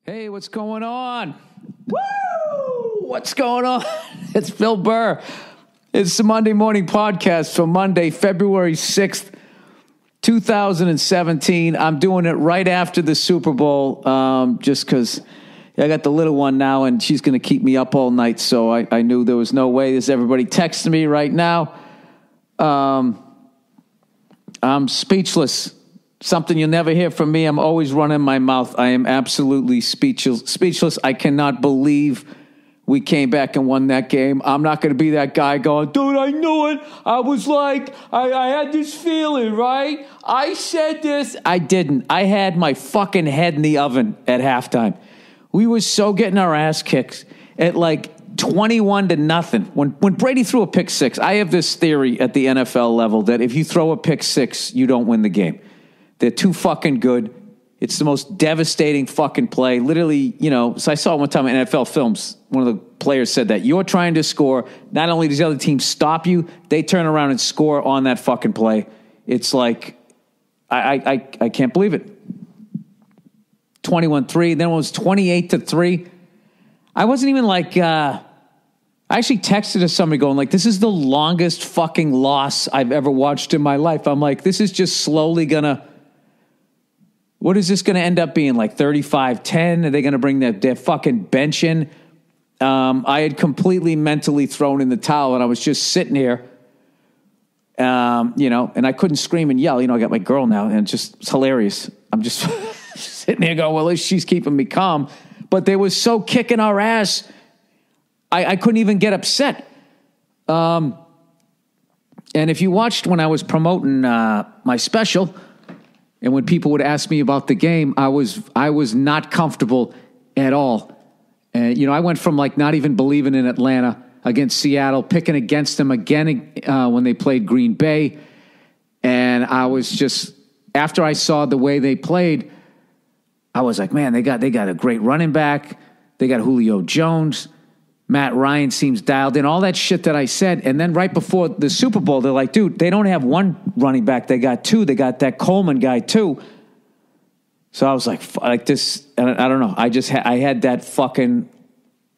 Hey, what's going on? Woo! What's going on? It's Bill Burr. It's the Monday Morning Podcast for Monday, February 6th, 2017. I'm doing it right after the Super Bowl just because I got the little one now and she's going to keep me up all night. So I knew there was no way. There's everybody texting me right now. I'm speechless. Something you'll never hear from me. I'm always running my mouth. I am absolutely speechless. I cannot believe we came back and won that game. I'm not going to be that guy going, dude, I knew it. I was like, I had this feeling, right? I said this. I didn't. I had my fucking head in the oven at halftime. We were so getting our ass kicked at like 21-0. When Brady threw a pick six, I have this theory at the NFL level that if you throw a pick six, you don't win the game. They're too fucking good. It's the most devastating fucking play. Literally, so I saw it one time in NFL films. One of the players said that you're trying to score. Not only does the other team stop you, they turn around and score on that fucking play. It's like, I can't believe it. 21-3. Then it was 28-3. I wasn't even like, I actually texted to somebody going like, this is the longest fucking loss I've ever watched in my life. I'm like, this is just slowly gonna, what is this going to end up being, like 35-10? Are they going to bring their fucking bench in? I had completely mentally thrown in the towel, and I was just sitting here, and I couldn't scream and yell. I got my girl now, and it's hilarious. I'm just sitting here going, well, at least she's keeping me calm. But they were so kicking our ass, I couldn't even get upset. And if you watched when I was promoting my special, and when people would ask me about the game, I was not comfortable at all. And, I went from like not even believing in Atlanta against Seattle, picking against them again when they played Green Bay. And I was just, after I saw the way they played, I was like, man, they got a great running back. They got Julio Jones. Matt Ryan seems dialed in, all that shit that I said. And then right before the Super Bowl, they're like, dude, they don't have one running back. They got two. They got that Coleman guy too. So I was like this, and I don't know. I had that fucking,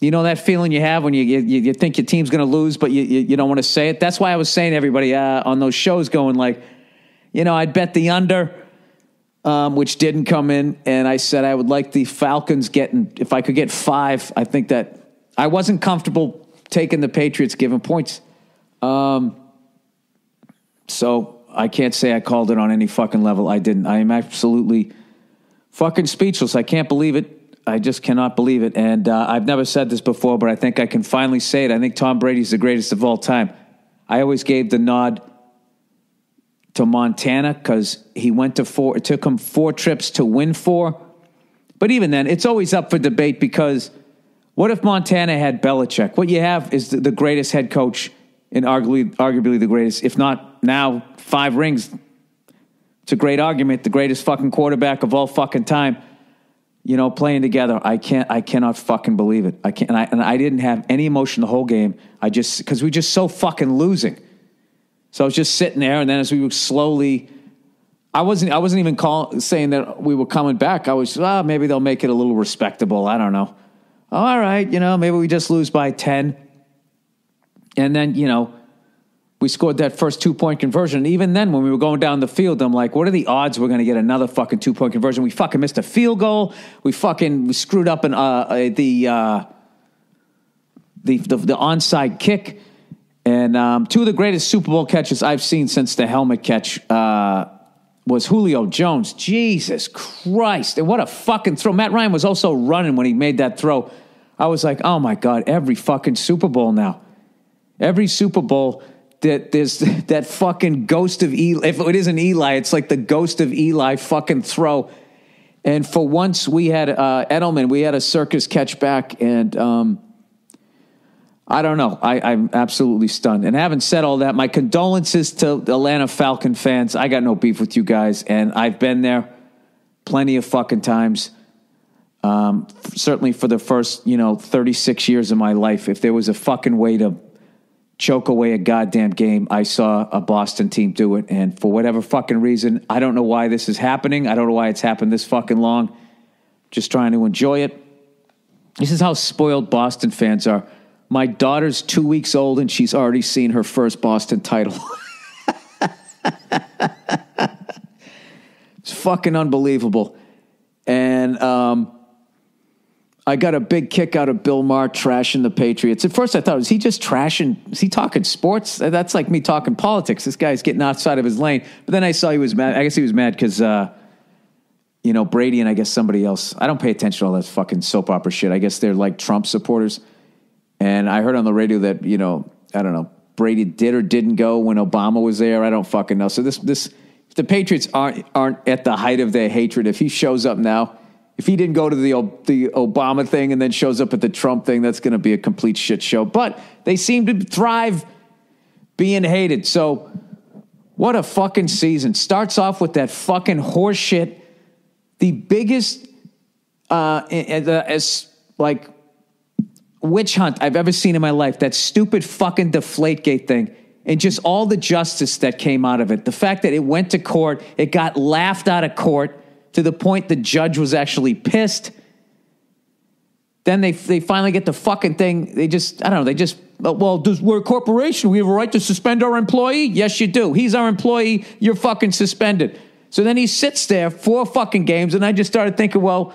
that feeling you have when you think your team's going to lose, but you don't want to say it. That's why I was saying to everybody on those shows going like, I'd bet the under, which didn't come in. And I said I would like the Falcons if I could get 5, I think that, I wasn't comfortable taking the Patriots giving points. So I can't say I called it on any fucking level. I didn't. I am absolutely fucking speechless. I can't believe it. I just cannot believe it. And I've never said this before, but I think I can finally say it. I think Tom Brady's the greatest of all time. I always gave the nod to Montana because he went to 4. It took him 4 trips to win 4. But even then, it's always up for debate because what if Montana had Belichick? What you have is the greatest head coach and arguably the greatest, if not now, 5 rings. It's a great argument. The greatest fucking quarterback of all fucking time, playing together. I cannot fucking believe it. I can't, and I didn't have any emotion the whole game. Because we were just so fucking losing. So I was just sitting there, and then as we were slowly, I wasn't even saying that we were coming back. I was, maybe they'll make it a little respectable. I don't know. All right, maybe we just lose by 10. And then, we scored that first 2-point conversion. And even then, when we were going down the field, I'm like, what are the odds we're going to get another fucking 2-point conversion? We fucking missed a field goal. We screwed up the onside kick. And 2 of the greatest Super Bowl catches I've seen since the helmet catch was Julio Jones. Jesus Christ. And what a fucking throw. Matt Ryan was also running when he made that throw. I was like, oh my God, every fucking Super Bowl now. Every Super Bowl, there's that fucking ghost of Eli. If it isn't Eli, it's like the ghost of Eli fucking throw. And for once we had Edelman, we had a circus catch back. And I don't know. I'm absolutely stunned. And having said all that, my condolences to Atlanta Falcon fans. I got no beef with you guys. And I've been there plenty of fucking times. Certainly for the first, 36 years of my life, if there was a fucking way to choke away a goddamn game, I saw a Boston team do it. And for whatever fucking reason, I don't know why this is happening. I don't know why it's happened this fucking long. just trying to enjoy it. This is how spoiled Boston fans are. My daughter's 2 weeks old, and she's already seen her first Boston title. It's fucking unbelievable. And I got a big kick out of Bill Burr trashing the Patriots. At first I thought, is he just trashing? Is he talking sports? That's like me talking politics. This guy's getting outside of his lane. But then I saw he was mad. I guess he was mad because, Brady and I guess somebody else. I don't pay attention to all that fucking soap opera shit. I guess they're like Trump supporters. And I heard on the radio that, I don't know, Brady did or didn't go when Obama was there. I don't fucking know. So this if the Patriots aren't at the height of their hatred, if he shows up now, if he didn't go to the Obama thing and then shows up at the Trump thing, that's going to be a complete shit show. But they seem to thrive being hated. So what a fucking season. Starts off with that fucking horse shit. The biggest witch hunt I've ever seen in my life. That stupid fucking Deflategate thing. And just all the justice that came out of it. The fact that it went to court, it got laughed out of court to the point the judge was actually pissed. Then they finally get the fucking thing. We're a corporation. We have a right to suspend our employee. Yes, you do. He's our employee. You're fucking suspended. So then he sits there 4 fucking games, and I just started thinking, well,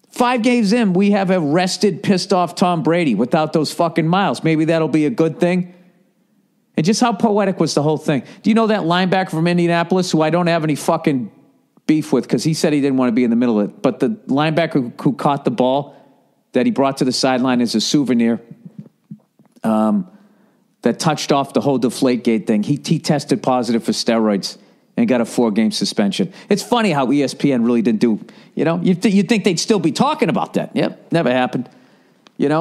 5 games in, we have arrested, pissed off Tom Brady without those fucking miles. Maybe that'll be a good thing. And just how poetic was the whole thing. Do you know that linebacker from Indianapolis, who I don't have any fucking beef with because he said he didn't want to be in the middle of it, but the linebacker who caught the ball that he brought to the sideline as a souvenir that touched off the whole Deflategate thing, he tested positive for steroids and got a 4-game suspension. It's funny how ESPN really didn't do, you'd think they'd still be talking about that. Yep, never happened, And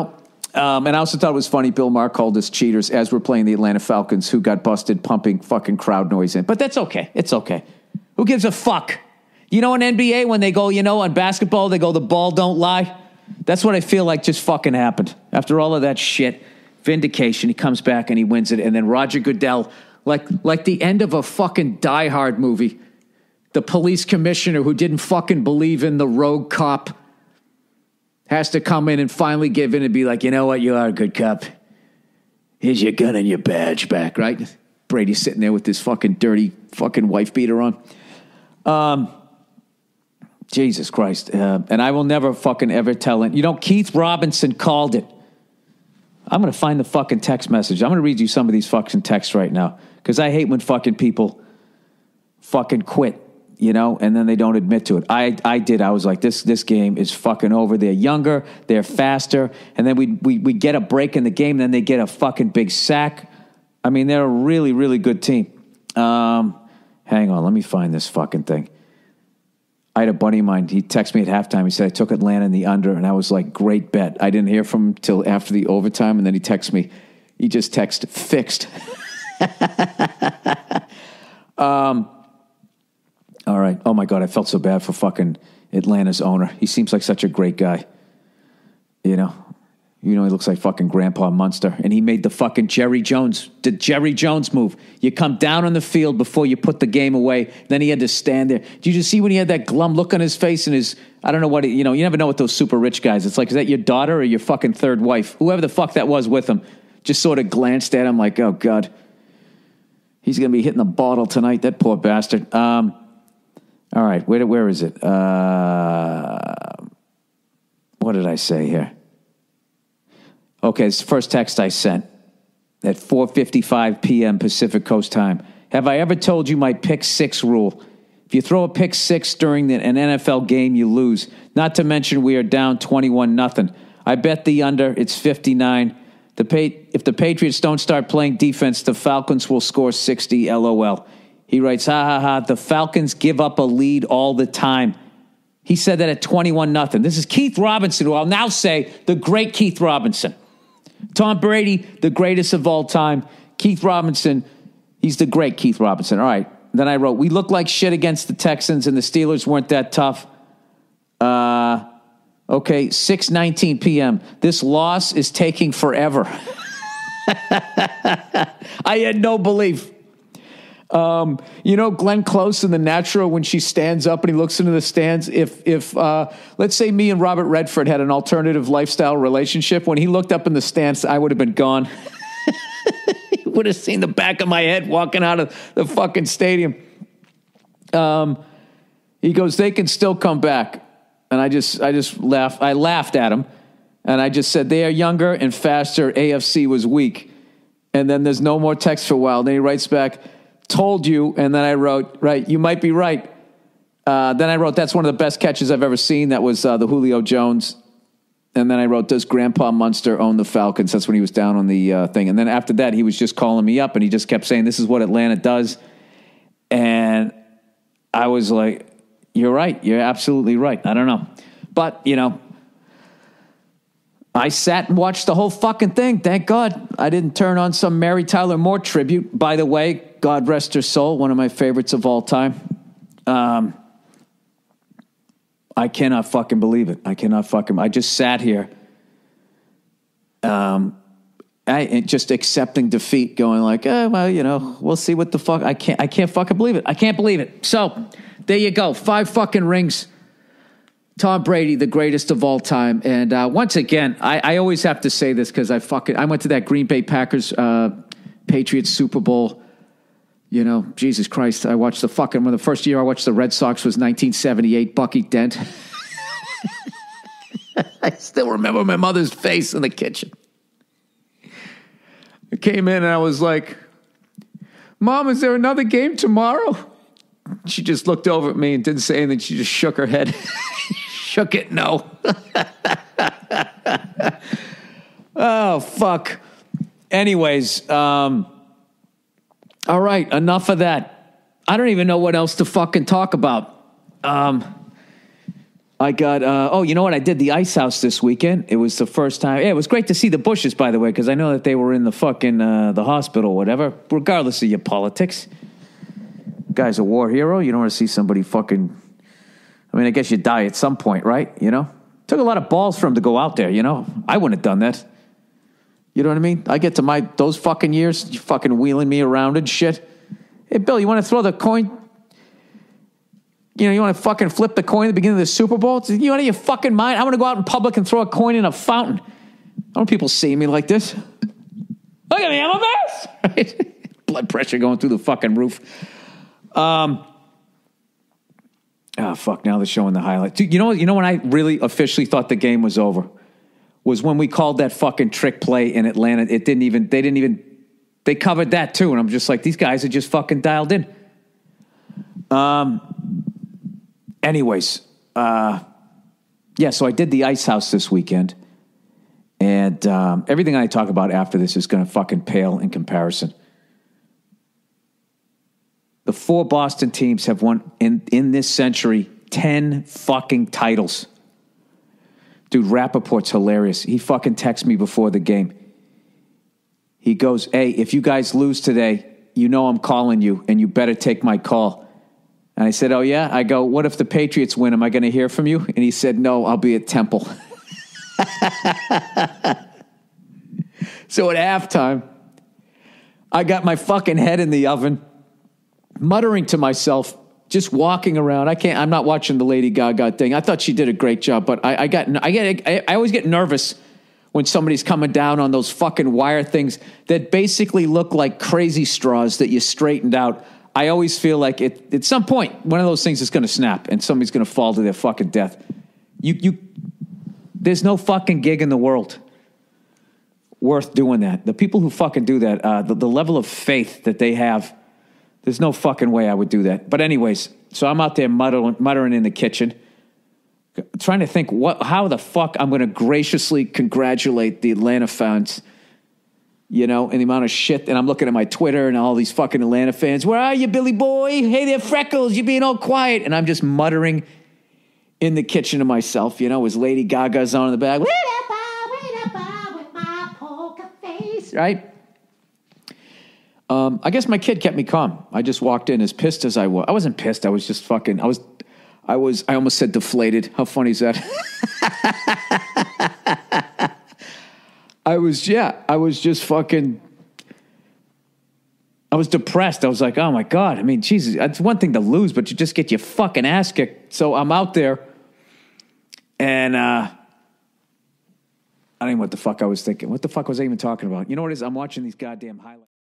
I also thought it was funny, Bill Burr called us cheaters as we're playing the Atlanta Falcons, who got busted pumping fucking crowd noise in. But that's okay. It's okay. Who gives a fuck? In NBA, when they go, on basketball, they go, the ball don't lie. That's what I feel like just fucking happened. After all of that shit, vindication, he comes back and he wins it. And then Roger Goodell, like the end of a fucking Die Hard movie, the police commissioner who didn't fucking believe in the rogue cop has to come in and finally give in and be like, you know what, you are a good cop. Here's your gun and your badge back, right? Brady's sitting there with this fucking dirty fucking wife beater on. Jesus Christ. And I will never fucking ever tell it. Keith Robinson called it. I'm going to find the fucking text message. I'm going to read you some of these fucking texts right now because I hate when fucking people fucking quit. And then they don't admit to it. I did. I was like, this game is fucking over. They're younger, they're faster, and then we get a break in the game, and then they get a fucking big sack. I mean, they're a really, really good team. Hang on, let me find this fucking thing. I had a buddy of mine, he texted me at halftime. He said, I took Atlanta in the under, and I was like, great bet. I didn't hear from him till after the overtime, and then he texted me. He just texted, fixed. All right. Oh, my God. I felt so bad for fucking Atlanta's owner. He seems like such a great guy. He looks like fucking Grandpa Munster. And he made the fucking Jerry Jones move. You come down on the field before you put the game away. Then he had to stand there. Did you just see when he had that glum look on his face and his, I don't know what, you never know with those super rich guys. It's like, is that your daughter or your fucking third wife? Whoever the fuck that was with him just sort of glanced at him like, oh, God. He's going to be hitting the bottle tonight, that poor bastard. All right, where is it? What did I say here? Okay, it's the first text I sent at 4:55 p.m. Pacific Coast time. Have I ever told you my pick six rule? If you throw a pick six during an NFL game, you lose. Not to mention we are down 21-0. I bet the under, it's 59. If the Patriots don't start playing defense, the Falcons will score 60, LOL. He writes, the Falcons give up a lead all the time. He said that at 21-0. This is Keith Robinson, who I'll now say the great Keith Robinson. Tom Brady, the greatest of all time. Keith Robinson, he's the great Keith Robinson. All right. Then I wrote, we look like shit against the Texans and the Steelers weren't that tough. Okay, 6:19 p.m. This loss is taking forever. I had no belief. You know, Glenn Close in The Natural, when she stands up and he looks into the stands, if let's say me and Robert Redford had an alternative lifestyle relationship, when he looked up in the stands, I would have been gone. He would have seen the back of my head walking out of the fucking stadium. He goes, they can still come back. And I just laughed. I laughed at him. And I just said, they are younger and faster. AFC was weak. And then there's no more text for a while. Then he writes back, told you. And then I wrote, right, you might be right. Then I wrote, that's one of the best catches I've ever seen. That was the Julio Jones. And then I wrote, does Grandpa Munster own the Falcons? That's when he was down on the thing. And then after that, he was just calling me up. And he just kept saying, this is what Atlanta does. And I was like, you're right. You're absolutely right. I don't know. But, you know, I sat and watched the whole fucking thing. Thank God I didn't turn on some Mary Tyler Moore tribute. By the way, God rest her soul, one of my favorites of all time. I cannot fucking believe it. I just sat here just accepting defeat, going like, oh, well, you know, we'll see what the fuck. I can't fucking believe it. I can't believe it. So there you go. 5 fucking rings. Tom Brady, the greatest of all time. And once again, I always have to say this because I went to that Green Bay Packers Patriots Super Bowl. You know, Jesus Christ, I watched when the first year I watched the Red Sox was 1978, Bucky Dent. I still remember my mother's face in the kitchen. I came in and I was like, Mom, is there another game tomorrow? She just looked over at me and didn't say anything. She just shook her head. Shook it, no. Oh, fuck. Anyways, all right, enough of that. I don't even know what else to fucking talk about. I got, you know what? I did the Ice House this weekend. It was the first time. Yeah, it was great to see the Bushes, by the way, because I know that they were in the fucking, the hospital, whatever, regardless of your politics. Guy's a war hero. You don't want to see somebody fucking, I mean, I guess you die at some point, right? You know? Took a lot of balls for him to go out there, you know? I wouldn't have done that. You know what I mean? I get to those fucking years, you fucking wheeling me around and shit. Hey, Bill, you want to throw the coin? You know, you want to fucking flip the coin at the beginning of the Super Bowl? You out of your fucking mind? I want to go out in public and throw a coin in a fountain. I don't want people seeing me like this. Look at me, I'm a mess. Right? Blood pressure going through the fucking roof. Oh, fuck, now they're showing the highlights. Dude, you know when I really officially thought the game was over? Was when we called that fucking trick play in Atlanta. They covered that too. And I'm just like, these guys are just fucking dialed in. Anyways, yeah, so I did the Ice House this weekend. And everything I talk about after this is going to fucking pale in comparison. The 4 Boston teams have won in this century 10 fucking titles. Dude, Rappaport's hilarious. He fucking texts me before the game. He goes, hey, if you guys lose today, you know I'm calling you, and you better take my call. And I said, oh, yeah? I go, what if the Patriots win? Am I going to hear from you? And he said, no, I'll be at Temple. So at halftime, I got my fucking head in the oven, muttering to myself, just walking around. I'm not watching the Lady Gaga thing. I thought she did a great job, but I always get nervous when somebody's coming down on those fucking wire things that basically look like crazy straws that you straightened out. I always feel like at some point, one of those things is going to snap and somebody's going to fall to their fucking death. There's no fucking gig in the world worth doing that. The people who fucking do that, the level of faith that they have, there's no fucking way I would do that. But anyways, so I'm out there muttering in the kitchen, trying to think how the fuck I'm going to graciously congratulate the Atlanta fans, you know, and the amount of shit. And I'm looking at my Twitter and all these fucking Atlanta fans. Where are you, Billy boy? Hey there, Freckles. You're being all quiet. And I'm just muttering in the kitchen to myself, you know, as Lady Gaga's on in the back. With my poker face. Right? I guess my kid kept me calm. I just walked in as pissed as I was. I wasn't pissed. I was just fucking, I almost said deflated. How funny is that? I was just fucking, I was depressed. I was like, oh my God. I mean, Jesus, it's one thing to lose, but you just get your fucking ass kicked. So I'm out there and I don't even know what the fuck I was thinking. What the fuck was I even talking about? You know what it is? I'm watching these goddamn highlights.